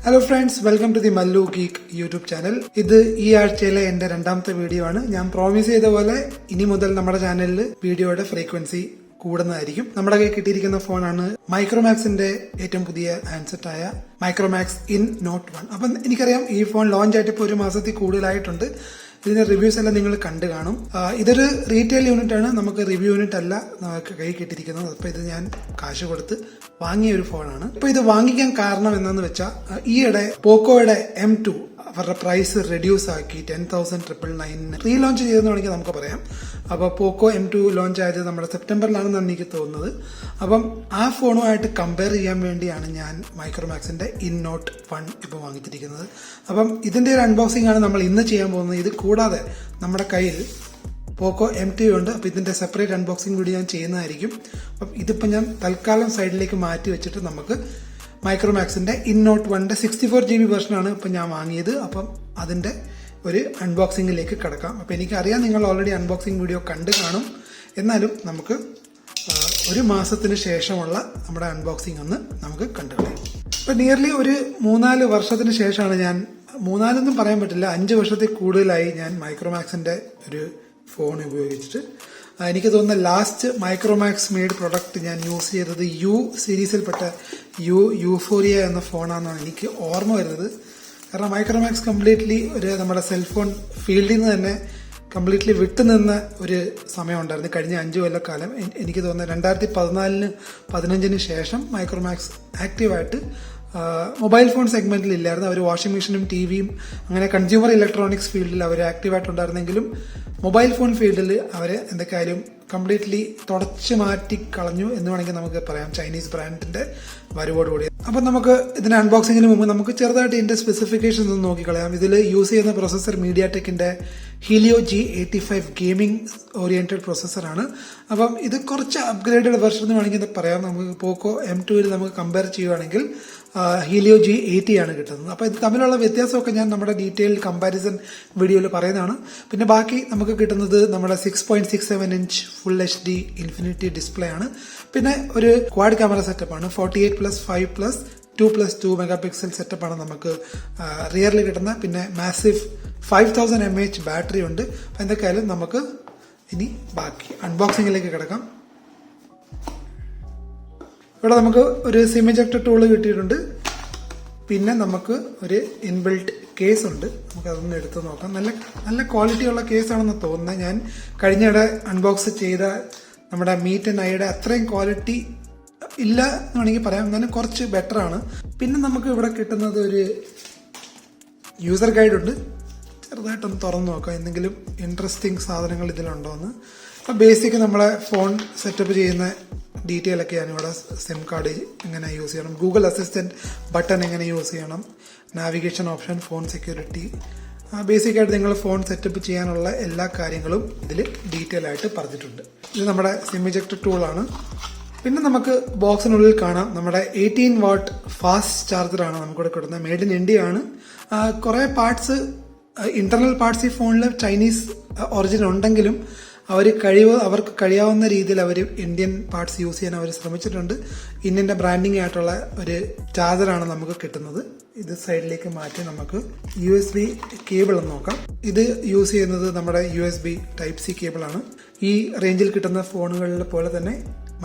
Hello friends, welcome to the Mallu geek YouTube channel. ഇത് ഈ ആഴ്ചയിലെ എന്റെ രണ്ടാമത്തെ വീഡിയോ ആണ്. ഞാൻ പ്രോമിസ് ചെയ്ത പോലെ ഇനി മുതൽ നമ്മുടെ ചാനലിൽ വീഡിയോയുടെ ഫ്രീക്വൻസി കൂടുന്നതായിരിക്കും. നമ്മുടെ കയ്യിൽ കിട്ടിയിരിക്കുന്ന ഫോണാണ് മൈക്രോമാക്സിന്റെ ഏറ്റവും പുതിയ ഹാൻഡ്സെറ്റ് ആയ മൈക്രോമാക്സ് ഇൻ നോട്ട് 1. അപ്പം എനിക്കറിയാം ഈ ഫോൺ ലോഞ്ച് ആയിട്ട് ഇപ്പോൾ ഒരു മാസത്തിൽ കൂടുതലായിട്ടുണ്ട്. ഇതിന്റെ റിവ്യൂസ് എല്ലാം നിങ്ങൾ കണ്ടു കാണും. ഇതൊരു റീറ്റെയിൽ യൂണിറ്റ് ആണ്, നമുക്ക് റിവ്യൂ യൂണിറ്റ് അല്ല നമുക്ക് കൈ കിട്ടിയിരിക്കുന്നത്. അപ്പൊ ഇത് ഞാൻ കാശ് കൊടുത്ത് വാങ്ങിയ ഒരു ഫോണാണ്. ഇപ്പൊ ഇത് വാങ്ങിക്കാൻ കാരണം എന്താന്ന് വെച്ചാൽ ഈയിടെ പോക്കോയുടെ M2 അവരുടെ പ്രൈസ് റെഡ്യൂസ് ആക്കി 10,999 റീ ലോഞ്ച് ചെയ്തെന്ന് വേണമെങ്കിൽ നമുക്ക് പറയാം. അപ്പൊ പോക്കോ M2 ലോഞ്ച് ആയത് നമ്മുടെ സെപ്റ്റംബറിലാണെന്നാണ് എനിക്ക് തോന്നുന്നത്. അപ്പം ആ ഫോണുമായിട്ട് കമ്പയർ ചെയ്യാൻ വേണ്ടിയാണ് ഞാൻ മൈക്രോമാക്സിന്റെ ഇൻ നോട്ട് 1 ഇപ്പൊ വാങ്ങിച്ചിരിക്കുന്നത്. അപ്പം ഇതിന്റെ ഒരു അൺബോക്സിംഗ് ആണ് നമ്മൾ ഇന്ന് ചെയ്യാൻ പോകുന്നത്. ഇത് കൂടാതെ നമ്മുടെ കയ്യിൽ പോക്കോ M2 ഉണ്ട്. അപ്പൊ ഇതിന്റെ സെപ്പറേറ്റ് അൺബോക്സിംഗ് വീഡിയോ ഞാൻ ചെയ്യുന്നതായിരിക്കും. അപ്പം ഇതിപ്പോ ഞാൻ തൽക്കാലം സൈഡിലേക്ക് മാറ്റി വെച്ചിട്ട് നമുക്ക് മൈക്രോമാക്സിന്റെ ഇൻ നോട്ട് 1ന്റെ 64GB വെർഷനാണ് ഇപ്പൊ ഞാൻ വാങ്ങിയത്. അപ്പം അതിന്റെ ഒരു അൺബോക്സിംഗിലേക്ക് കിടക്കാം. അപ്പൊ എനിക്കറിയാം നിങ്ങൾ ഓൾറെഡി അൺബോക്സിംഗ് വീഡിയോ കണ്ടു കാണും. എന്നാലും നമുക്ക് ഒരു മാസത്തിന് ശേഷമുള്ള നമ്മുടെ അൺബോക്സിംഗ് ഒന്ന് നമുക്ക് കണ്ടുകളയാം. ഇപ്പൊ നിയർലി ഒരു 3-4 വർഷത്തിന് ശേഷമാണ് ഞാൻ, 3-4 പറയാൻ പറ്റില്ല, 5 വർഷത്തിൽ കൂടുതലായി ഞാൻ മൈക്രോമാക്സിന്റെ ഒരു ഫോൺ ഉപയോഗിച്ചിട്ട്. എനിക്ക് തോന്നുന്ന ലാസ്റ്റ് മൈക്രോമാക്സ് മെയ്ഡ് പ്രൊഡക്റ്റ് ഞാൻ യൂസ് ചെയ്തത് യു സീരീസിൽപ്പെട്ട യൂഫോറിയ എന്ന ഫോണാണെന്നാണ് എനിക്ക് ഓർമ്മ വരുന്നത്. കാരണം മൈക്രോമാക്സ് കംപ്ലീറ്റ്ലി ഒരു നമ്മുടെ സെൽഫോൺ ഫീൽഡിൽ നിന്ന് തന്നെ കംപ്ലീറ്റ്ലി വിട്ടുനിന്ന ഒരു സമയം ഉണ്ടായിരുന്നു കഴിഞ്ഞ 5 കൊല്ലക്കാലം. എനിക്ക് തോന്നുന്നത് 2014-15 ശേഷം മൈക്രോമാക്സ് ആക്റ്റീവായിട്ട് മൊബൈൽ ഫോൺ സെഗ്മെന്റിൽ ഇല്ലായിരുന്നു. അവർ വാഷിംഗ് മെഷീനും ടിവിയും അങ്ങനെ കൺസ്യൂമർ ഇലക്ട്രോണിക്സ് ഫീൽഡിൽ അവർ ആക്റ്റീവായിട്ടുണ്ടായിരുന്നെങ്കിലും മൊബൈൽ ഫോൺ ഫീൽഡിൽ അവർ എന്തൊക്കെയായാലും കംപ്ലീറ്റ്ലി തുടച്ചു മാറ്റി കളഞ്ഞു എന്ന് വേണമെങ്കിൽ നമുക്ക് പറയാം, ചൈനീസ് ബ്രാൻഡിന്റെ വരവോടുകൂടി. അപ്പൊ നമുക്ക് ഇതിന്റെ അൺബോക്സിംഗിന് മുമ്പ് നമുക്ക് ചെറുതായിട്ട് ഇതിന്റെ സ്പെസിഫിക്കേഷൻസ് ഒന്ന് നോക്കിക്കളയാം. ഇതിൽ യൂസ് ചെയ്യുന്ന പ്രൊസസർ മീഡിയാടെക്കിന്റെ ഹീലിയോ G85 ഗെയിമിംഗ് ഓറിയന്റഡ് പ്രൊസസറാണ്. അപ്പം ഇത് കുറച്ച് അപ്ഗ്രേഡഡ് വെർഷൻ എന്ന് വേണമെങ്കിൽ പറയാം. നമുക്ക് പോക്കോ M2 നമുക്ക് കമ്പയർ ചെയ്യുകയാണെങ്കിൽ ഹീലിയോ G80 ആണ് കിട്ടുന്നത്. അപ്പൊ ഇത് തമ്മിലുള്ള വ്യത്യാസമൊക്കെ ഞാൻ നമ്മുടെ ഡീറ്റെയിൽഡ് കമ്പാരിസൺ വീഡിയോയിൽ പറയുന്നതാണ്. പിന്നെ ബാക്കി നമുക്ക് കിട്ടുന്നത് നമ്മുടെ 6.67 inch full HD infinity display ആണ്. പിന്നെ ഒരു ക്വാഡ് ക്യാമറ സെറ്റപ്പാണ്. 48+5+2+2 മെഗാ പിക്സൽ സെറ്റപ്പാണ് നമുക്ക് റിയറിൽ കിട്ടുന്ന. പിന്നെ മാസീവ് 5000 mAh ബാറ്ററി ഉണ്ട്. അപ്പൊ എന്തൊക്കെയായാലും നമുക്ക് ഇനി ബാക്കി അൺബോക്സിംഗിലേക്ക് കിടക്കാം. ഇവിടെ നമുക്ക് ഒരു സിം ഇജക്ടർ ടൂള് കിട്ടിയിട്ടുണ്ട്. പിന്നെ നമുക്ക് ഒരു ഇൻബിൽറ്റ് കേസ് ഉണ്ട്. നമുക്ക് അതൊന്ന് എടുത്ത് നോക്കാം. നല്ല ക്വാളിറ്റി ഉള്ള കേസാണെന്ന് തോന്നുന്നത്. ഞാൻ കഴിഞ്ഞിടെ അൺബോക്സ് ചെയ്ത നമ്മുടെ മീറ്റ് ആൻഡ് ഐയുടെ അത്രയും ക്വാളിറ്റി ഇല്ല എന്ന് വേണമെങ്കിൽ പറയാം, എന്നാലും കുറച്ച് ബെറ്റർ ആണ്. പിന്നെ നമുക്ക് ഇവിടെ കിട്ടുന്നത് ഒരു യൂസർ ഗൈഡ് ഉണ്ട്. ചെറുതായിട്ടൊന്ന് തുറന്നു നോക്കാം എന്തെങ്കിലും ഇൻട്രസ്റ്റിംഗ് സാധനങ്ങൾ ഇതിലുണ്ടോ എന്ന്. അപ്പോൾ ബേസിക് നമ്മളെ ഫോൺ സെറ്റപ്പ് ചെയ്യുന്ന ഡീറ്റെയിൽ ഒക്കെയാണ് ഇവിടെ. സിം കാർഡ് എങ്ങനെ യൂസ് ചെയ്യണം, ഗൂഗിൾ അസിസ്റ്റന്റ് ബട്ടൺ എങ്ങനെ യൂസ് ചെയ്യണം, നാവിഗേഷൻ ഓപ്ഷൻ, ഫോൺ സെക്യൂരിറ്റി, ബേസിക്കായിട്ട് നിങ്ങൾ ഫോൺ സെറ്റപ്പ് ചെയ്യാനുള്ള എല്ലാ കാര്യങ്ങളും ഇതിൽ ഡീറ്റെയിൽ ആയിട്ട് പറഞ്ഞിട്ടുണ്ട്. ഇത് നമ്മുടെ സിം ഇജക്ടർ ടൂളാണ്. പിന്നെ നമുക്ക് ബോക്സിനുള്ളിൽ കാണാം നമ്മുടെ 18 വാട്ട് ഫാസ്റ്റ് ചാർജറാണ് നമുക്കിവിടെ കിട്ടുന്നത്. മെയ്ഡ് ഇൻ ഇന്ത്യ ആണ്. കുറെ പാർട്സ്, ഇന്റർണൽ പാർട്സ് ഈ ഫോണിൽ ചൈനീസ് ഒറിജിൻ ഉണ്ടെങ്കിലും അവർക്ക് കഴിയാവുന്ന രീതിയിൽ അവർ ഇന്ത്യൻ പാർട്സ് യൂസ് ചെയ്യാൻ അവർ ശ്രമിച്ചിട്ടുണ്ട്. ഇന്ത്യന്റെ ബ്രാൻഡിങ് ആയിട്ടുള്ള ഒരു ചാർജറാണ് നമുക്ക് കിട്ടുന്നത്. ഇത് സൈഡിലേക്ക് മാറ്റി നമുക്ക് USB കേബിൾ എന്ന് നോക്കാം. ഇത് യൂസ് ചെയ്യുന്നത് നമ്മുടെ USB Type-C കേബിളാണ്. ഈ റേഞ്ചിൽ കിട്ടുന്ന ഫോണുകളിൽ പോലെ തന്നെ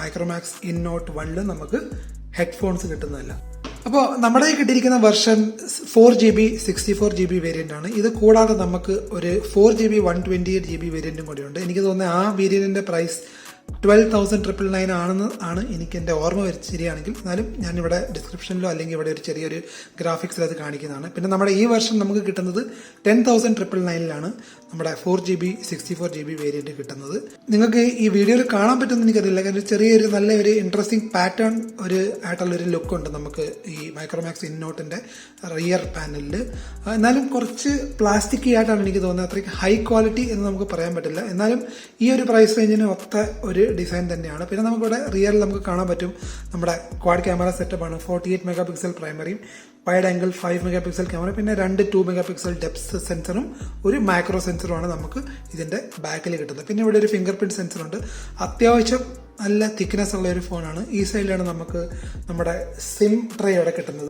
മൈക്രോമാക്സ് ഇൻ നോട്ട് 1 നമുക്ക് ഹെഡ്ഫോൺസ് കിട്ടുന്നതല്ല. അപ്പോൾ നമ്മുടെ കിട്ടിയിരിക്കുന്ന വെർഷൻ 4GB 64GB വേരിയന്റ് ആണ്. ഇത് കൂടാതെ നമുക്ക് ഒരു 4GB 128GB വേരിയന്റും കൂടിയുണ്ട്. എനിക്ക് തോന്നുന്നത് ആ വേരിയന്റിന്റെ പ്രൈസ് 12,999 ആണ് എനിക്ക് എന്റെ ഓർമ്മ ശരിയാണെങ്കിൽ. എന്നാലും ഞാനിവിടെ ഡിസ്ക്രിപ്ഷനിലോ അല്ലെങ്കിൽ ഇവിടെ ഒരു ചെറിയൊരു ഗ്രാഫിക്സിൽ അത് കാണിക്കുന്നതാണ്. പിന്നെ നമ്മുടെ ഈ വെർഷൻ നമുക്ക് കിട്ടുന്നത് 10,999 നമ്മുടെ 4GB 64GB വേരിയന്റ് കിട്ടുന്നത്. നിങ്ങൾക്ക് ഈ വീഡിയോയിൽ കാണാൻ പറ്റുമെന്ന് എനിക്കറിയില്ല. കാരണം ചെറിയൊരു നല്ലൊരു ഇൻട്രസ്റ്റിംഗ് പാറ്റേൺ ആയിട്ടുള്ളൊരു ലുക്ക് ഉണ്ട് നമുക്ക് ഈ മൈക്രോമാക്സ് ഇൻ നോട്ടിന്റെ റിയർ പാനലിൽ. എന്നാലും കുറച്ച് പ്ലാസ്റ്റിക് ആയിട്ടാണ് എനിക്ക് തോന്നുന്നത്. അത്രയ്ക്ക് ഹൈ ക്വാളിറ്റി എന്ന് നമുക്ക് പറയാൻ പറ്റില്ല. എന്നാലും ഈ ഒരു പ്രൈസ് റേഞ്ചിന് ഒത്ത ഒരു ഡിസൈൻ തന്നെയാണ്. പിന്നെ നമുക്കിവിടെ റിയറിൽ നമുക്ക് കാണാൻ പറ്റും നമ്മുടെ ക്വാഡ് ക്യാമറ സെറ്റപ്പാണ്. 48 മെഗാ പിക്സൽ പ്രൈമറിയും wide angle 5 mega pixel camera, പിന്നെ 2 മെഗാ പിക്സൽ ഡെപ്ത് സെൻസറും ഒരു മാക്രോ സെൻസറുമാണ് നമുക്ക് ഇതിന്റെ ബാക്കിൽ കിട്ടുന്നത്. പിന്നെ ഇവിടെ ഒരു ഫിംഗർ പ്രിന്റ് സെൻസർ ഉണ്ട്. അത്യാവശ്യം നല്ല തിക്നെസ് ഉള്ള ഒരു ഫോണാണ്. ഈ സൈഡിലാണ് നമുക്ക് നമ്മുടെ സിം ട്രേ ഇവിടെ കിട്ടുന്നത്.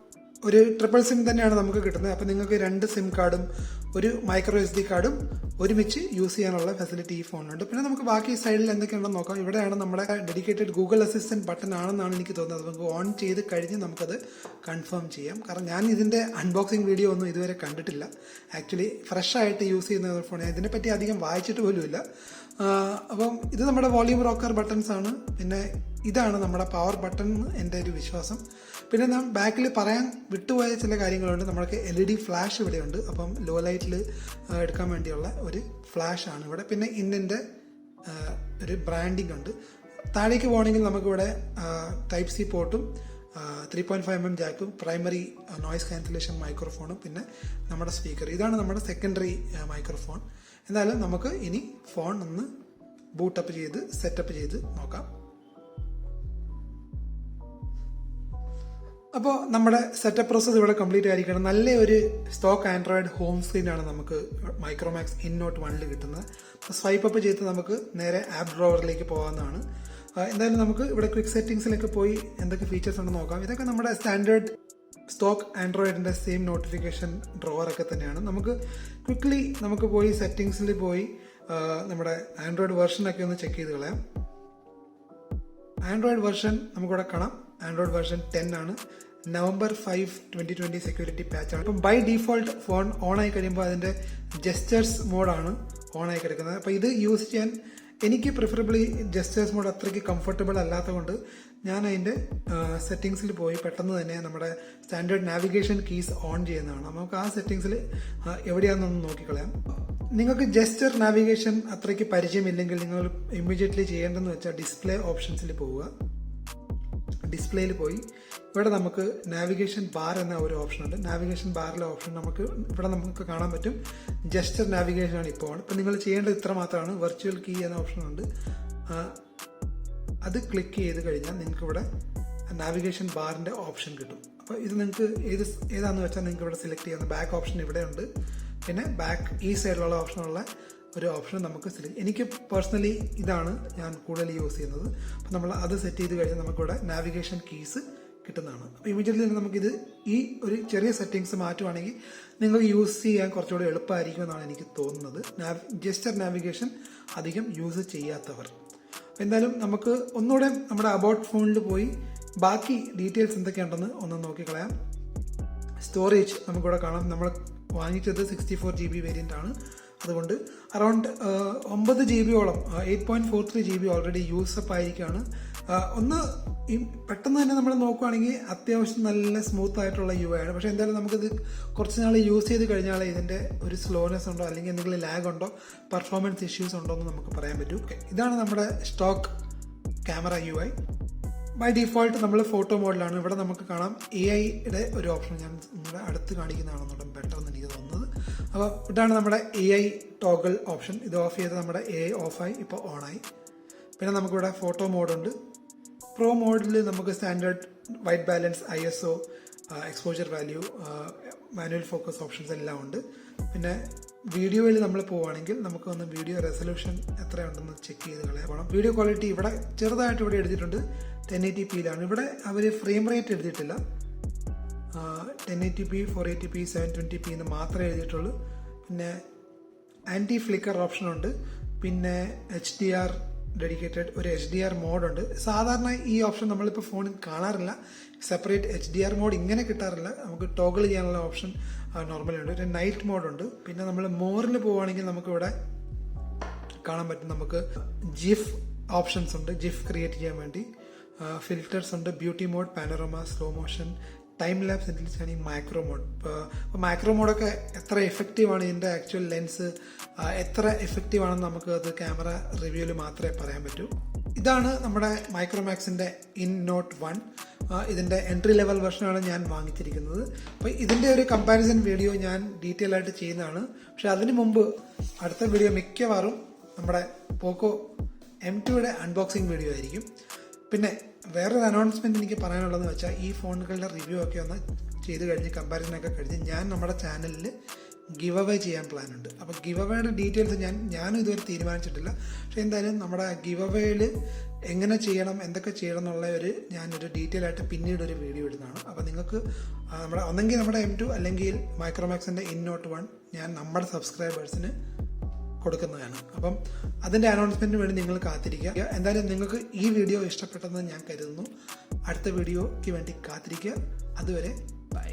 ഒരു ട്രിപ്പിൾ സിം തന്നെയാണ് നമുക്ക് കിട്ടുന്നത്. അപ്പോൾ നിങ്ങൾക്ക് 2 സിം കാർഡും ഒരു മൈക്രോ SD കാർഡും ഒരുമിച്ച് യൂസ് ചെയ്യാനുള്ള ഫെസിലിറ്റി ഈ ഫോണിലുണ്ട്. പിന്നെ നമുക്ക് ബാക്കി സൈഡിൽ എന്തൊക്കെയുണ്ടെന്ന് നോക്കാം. ഇവിടെയാണ് നമ്മുടെ ഡെഡിക്കേറ്റഡ് ഗൂഗിൾ അസിസ്റ്റന്റ് ബട്ടൺ ആണെന്നാണ് എനിക്ക് തോന്നുന്നത്. നമുക്ക് ഓൺ ചെയ്ത് കഴിഞ്ഞ് നമുക്കത് കൺഫേം ചെയ്യാം. കാരണം ഞാൻ ഇതിന്റെ അൺബോക്സിംഗ് വീഡിയോ ഒന്നും ഇതുവരെ കണ്ടിട്ടില്ല. ആക്ച്വലി ഫ്രഷ് ആയിട്ട് യൂസ് ചെയ്യുന്ന ഒരു ഫോൺ, ഇതിനെപ്പറ്റി അധികം വായിച്ചിട്ട് പോലുമില്ല. അപ്പം ഇത് നമ്മുടെ വോളിയം റോക്കർ ബട്ടൺസ് ആണ്. പിന്നെ ഇതാണ് നമ്മുടെ പവർ ബട്ടൺ എൻ്റെ ഒരു വിശ്വാസം. പിന്നെ ഞാൻ ബാക്കിൽ പറയാൻ വിട്ടുപോയ ചില കാര്യങ്ങളുണ്ട്. നമ്മൾക്ക് LED ഫ്ലാഷ് ഇവിടെയുണ്ട്. അപ്പം ലോ ലൈറ്റിൽ എടുക്കാൻ വേണ്ടിയുള്ള ഒരു ഫ്ലാഷ് ആണ് ഇവിടെ. പിന്നെ ഇന്നിൻ്റെ ഒരു ബ്രാൻഡിങ് ഉണ്ട്. താഴേക്ക് പോകണമെങ്കിൽ നമുക്കിവിടെ Type-C പോർട്ടും 3.5mm ജാക്കും പ്രൈമറി നോയ്സ് ക്യാൻസലേഷൻ മൈക്രോഫോണും പിന്നെ നമ്മുടെ സ്പീക്കർ. ഇതാണ് നമ്മുടെ സെക്കൻഡറി മൈക്രോഫോൺ. എന്തായാലും നമുക്ക് ഇനി ഫോൺ ഒന്ന് ബൂട്ടപ്പ് ചെയ്ത് സെറ്റപ്പ് ചെയ്ത് നോക്കാം. അപ്പോൾ നമ്മുടെ സെറ്റപ്പ് പ്രോസസ് ഇവിടെ കംപ്ലീറ്റ് ആയിരിക്കണം. നല്ല ഒരു സ്റ്റോക്ക് ആൻഡ്രോയിഡ് ഹോം സ്ക്രീനാണ് നമുക്ക് മൈക്രോമാക്സ് ഇൻ നോട്ട് 1 കിട്ടുന്നത്. സ്വൈപ്പ് അപ്പ് ചെയ്ത് നമുക്ക് നേരെ ആപ്പ് ഡ്രോവറിലേക്ക് പോകാവുന്നതാണ്. എന്തായാലും നമുക്ക് ഇവിടെ ക്വിക്ക് സെറ്റിംഗ്സിലേക്ക് പോയി എന്തൊക്കെ ഫീച്ചേഴ്സ് ഉണ്ടെന്ന് നോക്കാം. ഇതൊക്കെ നമ്മുടെ സ്റ്റാൻഡേർഡ് സ്റ്റോക്ക് ആൻഡ്രോയിഡിന്റെ സെയിം നോട്ടിഫിക്കേഷൻ ഡ്രോവറൊക്കെ തന്നെയാണ്. നമുക്ക് ക്വിക്ക്ലി നമുക്ക് പോയി സെറ്റിംഗ്സിൽ പോയി നമ്മുടെ ആൻഡ്രോയിഡ് വെർഷനൊക്കെ ഒന്ന് ചെക്ക് ചെയ്ത് കളയാം. ആൻഡ്രോയിഡ് വെർഷൻ നമുക്കിവിടെ കാണാം. ആൻഡ്രോയിഡ് വെർഷൻ 10 ആണ്. November 5, 2020 സെക്യൂരിറ്റി പാച്ച് ആണ്. ഇപ്പം ബൈ ഡീഫോൾട്ട് ഫോൺ ഓൺ ആയി കഴിയുമ്പോൾ അതിന്റെ ജെസ്റ്റേഴ്സ് മോഡാണ് ഓൺ ആയി കിടക്കുന്നത്. അപ്പോൾ ഇത് യൂസ് ചെയ്യാൻ എനിക്ക് പ്രിഫറബിളി ജെസ്റ്റേഴ്സ് മോഡ് അത്രയ്ക്ക് കംഫർട്ടബിൾ അല്ലാത്തതുകൊണ്ട് ഞാൻ അതിന്റെ സെറ്റിംഗ്സിൽ പോയി പെട്ടെന്ന് തന്നെ നമ്മുടെ സ്റ്റാൻഡേർഡ് നാവിഗേഷൻ കീസ് ഓൺ ചെയ്യുന്നതാണ്. നമുക്ക് ആ സെറ്റിംഗ്സിൽ എവിടെയാണെന്നൊന്ന് നോക്കിക്കളയാം. നിങ്ങൾക്ക് ജെസ്റ്റർ നാവിഗേഷൻ അത്രയ്ക്ക് പരിചയമില്ലെങ്കിൽ നിങ്ങൾ ഇമ്മീഡിയറ്റ്ലി ചെയ്യേണ്ടതെന്ന് വെച്ചാൽ ഡിസ്പ്ലേ ഓപ്ഷൻസിൽ പോവുക. ഡിസ്പ്ലേയിൽ പോയി ഇവിടെ നമുക്ക് നാവിഗേഷൻ ബാർ എന്ന ഒരു ഓപ്ഷൻ ഉണ്ട്. നാവിഗേഷൻ ബാറിലെ ഓപ്ഷൻ നമുക്ക് കാണാൻ പറ്റും. ജെസ്റ്റർ നാവിഗേഷൻ ആണ് ഇപ്പോൾ. ഇപ്പം നിങ്ങൾ ചെയ്യേണ്ടത് ഇത്ര മാത്രമാണ്. വെർച്വൽ കീ എന്ന ഓപ്ഷൻ ഉണ്ട്. അത് ക്ലിക്ക് ചെയ്ത് കഴിഞ്ഞാൽ നിങ്ങൾക്ക് ഇവിടെ നാവിഗേഷൻ ബാറിന്റെ ഓപ്ഷൻ കിട്ടും. അപ്പോൾ ഇത് നിങ്ങൾക്ക് ഏതാണെന്ന് വെച്ചാൽ നിങ്ങൾക്ക് ഇവിടെ സെലക്ട് ചെയ്യാവുന്ന ബാക്ക് ഓപ്ഷൻ ഇവിടെ ഉണ്ട്. പിന്നെ ബാക്ക് ഈ സൈഡിലുള്ള ഓപ്ഷനുള്ള ഒരു ഓപ്ഷൻ നമുക്ക് എനിക്ക് പേഴ്സണലി ഇതാണ് ഞാൻ കൂടുതൽ യൂസ് ചെയ്യുന്നത്. അപ്പം നമ്മൾ അത് സെറ്റ് ചെയ്ത് കഴിഞ്ഞാൽ നമുക്കിവിടെ നാവിഗേഷൻ കീസ് കിട്ടുന്നതാണ്. അപ്പോൾ ഇമീഡിയറ്റ്ലി നമുക്കിത് ഈ ഒരു ചെറിയ സെറ്റിങ്സ് മാറ്റുവാണെങ്കിൽ നിങ്ങൾക്ക് യൂസ് ചെയ്യാൻ കുറച്ചുകൂടി എളുപ്പമായിരിക്കും എന്നാണ് എനിക്ക് തോന്നുന്നത്. ജെസ്റ്റർ നാവിഗേഷൻ അധികം യൂസ് ചെയ്യാത്തവർ. എന്തായാലും നമുക്ക് ഒന്നുകൂടെ നമ്മുടെ അബൌട്ട് ഫോണിൽ പോയി ബാക്കി ഡീറ്റെയിൽസ് എന്തൊക്കെയുണ്ടെന്ന് ഒന്ന് നോക്കിക്കളയാം. സ്റ്റോറേജ് നമുക്കിവിടെ കാണാം. നമ്മൾ വാങ്ങിച്ചത് 64 GB വേരിയന്റ് ആണ്. അതുകൊണ്ട് അറൌണ്ട് 9 GB-യോളം 8.43 GB ഓൾറെഡി യൂസപ്പ് ആയിരിക്കുകയാണ്. ഒന്ന് പെട്ടെന്ന് തന്നെ നമ്മൾ നോക്കുകയാണെങ്കിൽ അത്യാവശ്യം നല്ല സ്മൂത്ത് ആയിട്ടുള്ള UI ആണ്. പക്ഷെ എന്തായാലും നമുക്കിത് കുറച്ച് നാൾ യൂസ് ചെയ്ത് കഴിഞ്ഞാൽ ഇതിന്റെ ഒരു സ്ലോനെസ് ഉണ്ടോ അല്ലെങ്കിൽ എന്തെങ്കിലും ലാഗ് ഉണ്ടോ പെർഫോമൻസ് ഇഷ്യൂസ് ഉണ്ടോ എന്ന് നമുക്ക് പറയാൻ പറ്റും. ഇതാണ് നമ്മുടെ stock camera UI. By default നമ്മൾ ഫോട്ടോ മോഡിലാണ്. ഇവിടെ നമുക്ക് കാണാം AI-യുടെ ഒരു ഓപ്ഷൻ. ഞാൻ നിങ്ങളുടെ അടുത്ത് കാണിക്കുന്നതാണെന്നുണ്ട് ബെറ്റർ എന്ന് എനിക്ക് തോന്നുന്നത്. അപ്പോൾ ഇതാണ് നമ്മുടെ AI ടോഗിൾ ഓപ്ഷൻ. ഇത് ഓഫ് ചെയ്ത് നമ്മുടെ AI ഓഫായി ഇപ്പോൾ ഓണായി. പിന്നെ നമുക്കിവിടെ ഫോട്ടോ മോഡുണ്ട്. പ്രോ മോഡിൽ നമുക്ക് standard white balance, ISO, exposure value, manual focus options എല്ലാം ഉണ്ട്. പിന്നെ വീഡിയോയിൽ നമ്മൾ പോവുകയാണെങ്കിൽ നമുക്ക് ഒന്ന് വീഡിയോ റെസൊല്യൂഷൻ എത്രയുണ്ടെന്ന് ചെക്ക് ചെയ്ത് കളയാം. വീഡിയോ ക്വാളിറ്റി ഇവിടെ ചെറുതായിട്ട് ഇവിടെ എടുത്തിട്ടുണ്ട് 1080p-യിലാണ്. ഇവിടെ അവർ ഫ്രെയിം റേറ്റ് എഴുതിയിട്ടില്ല. 1080p, 480p, 720p എന്ന് മാത്രമേ എഴുതിയിട്ടുള്ളൂ. പിന്നെ ആൻറ്റി ഫ്ലിക്കർ ഓപ്ഷൻ ഉണ്ട്. പിന്നെ HDR ഡെഡിക്കേറ്റഡ് ഒരു HDR മോഡുണ്ട്. സാധാരണ ഈ ഓപ്ഷൻ നമ്മളിപ്പോൾ ഫോണിൽ കാണാറില്ല. സെപ്പറേറ്റ് HDR മോഡ് ഇങ്ങനെ കിട്ടാറില്ല. നമുക്ക് ടോഗിൾ ചെയ്യാനുള്ള ഓപ്ഷൻ നോർമലി ഉണ്ട്. ഒരു നൈറ്റ് മോഡുണ്ട്. പിന്നെ നമ്മൾ മോറിൽ പോവുകയാണെങ്കിൽ നമുക്കിവിടെ കാണാൻ പറ്റും. നമുക്ക് ജിഫ് ഓപ്ഷൻസ് ഉണ്ട്. ജിഫ് ക്രിയേറ്റ് ചെയ്യാൻ വേണ്ടി ഫിൽറ്റേഴ്സ് ഉണ്ട്. Beauty mode, panorama, slow motion, time lapse, ഇതിലാണ് മൈക്രോ മോഡ്. ഇപ്പോൾ മൈക്രോ മോഡൊക്കെ എത്ര എഫക്റ്റീവാണ്, ഇതിൻ്റെ ആക്ച്വൽ ലെൻസ് എത്ര എഫക്റ്റീവ് ആണെന്ന് നമുക്ക് അത് ക്യാമറ റിവ്യൂവിൽ മാത്രമേ പറയാൻ പറ്റൂ. ഇതാണ് നമ്മുടെ മൈക്രോമാക്സിൻ്റെ ഇൻ നോട്ട് 1. ഇതിൻ്റെ എൻട്രി ലെവൽ വെർഷനാണ് ഞാൻ വാങ്ങിച്ചിരിക്കുന്നത്. അപ്പോൾ ഇതിൻ്റെ ഒരു കമ്പാരിസൺ വീഡിയോ ഞാൻ ഡീറ്റെയിൽ ആയിട്ട് ചെയ്യുന്നതാണ്. പക്ഷെ അതിന് മുമ്പ് അടുത്ത വീഡിയോ മിക്കവാറും നമ്മുടെ പോക്കോ M2-യുടെ അൺബോക്സിംഗ് വീഡിയോ ആയിരിക്കും. പിന്നെ വേറൊരു അനൗൺസ്മെന്റ് എനിക്ക് പറയാനുള്ളതെന്ന് വെച്ചാൽ ഈ ഫോണുകളുടെ റിവ്യൂ ഒക്കെ ഒന്ന് ചെയ്ത് കഴിഞ്ഞ് കമ്പാരിസൺ ഒക്കെ കഴിഞ്ഞ് ഞാൻ നമ്മുടെ ചാനലിൽ ഗിവ് അവേ ചെയ്യാൻ പ്ലാൻ ഉണ്ട്. അപ്പോൾ ഗിവ് അവേയുടെ ഡീറ്റെയിൽസ് ഞാനും ഇതുവരെ തീരുമാനിച്ചിട്ടില്ല. പക്ഷെ എന്തായാലും നമ്മുടെ ഗിവ് അവേയിൽ എങ്ങനെ ചെയ്യണം, എന്തൊക്കെ ചെയ്യണം എന്നുള്ള ഞാനൊരു ഡീറ്റെയിൽ ആയിട്ട് പിന്നീട് ഒരു വീഡിയോ ഇടുന്നതാണ്. അപ്പോൾ നിങ്ങൾക്ക് ഒന്നെങ്കിൽ നമ്മുടെ M2 അല്ലെങ്കിൽ മൈക്രോമാക്സിന്റെ InNote 1 ഞാൻ നമ്മുടെ സബ്സ്ക്രൈബേഴ്സിന് കൊടുക്കുന്നതാണ്. അപ്പം അതിന്റെ അനൗൺസ്മെന്റിന് വേണ്ടി നിങ്ങൾ കാത്തിരിക്കുക. എന്തായാലും നിങ്ങൾക്ക് ഈ വീഡിയോ ഇഷ്ടപ്പെട്ടെന്ന് ഞാൻ കരുതുന്നു. അടുത്ത വീഡിയോയ്ക്ക് വേണ്ടി കാത്തിരിക്കുക. അതുവരെ ബൈ.